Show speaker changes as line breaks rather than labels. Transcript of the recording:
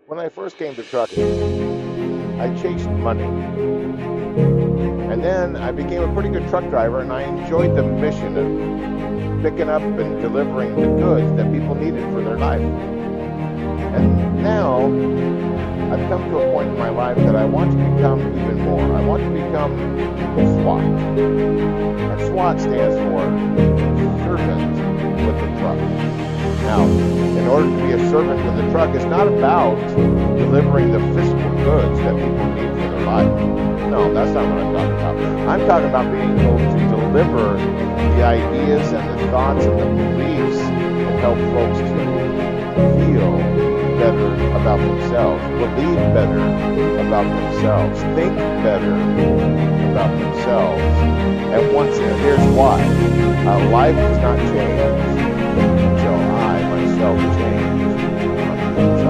When I first came to trucking, I chased money. And then I became a pretty good truck driver, and I enjoyed the mission of picking up and delivering the goods that people needed for their life. And now I've come to a point in my life that I want to become even more. I want to become SWAT. And SWAT stands for Servant with a Truck. Now, in order to be a servant with a truck, it's not about delivering the physical goods that people need for their life. No, that's not what I'm talking about. I'm talking about being able to deliver the ideas and the thoughts and the beliefs and help folks to feel better about themselves, believe better about themselves, think better about themselves. And once again, here's why. Life does not change until I myself change.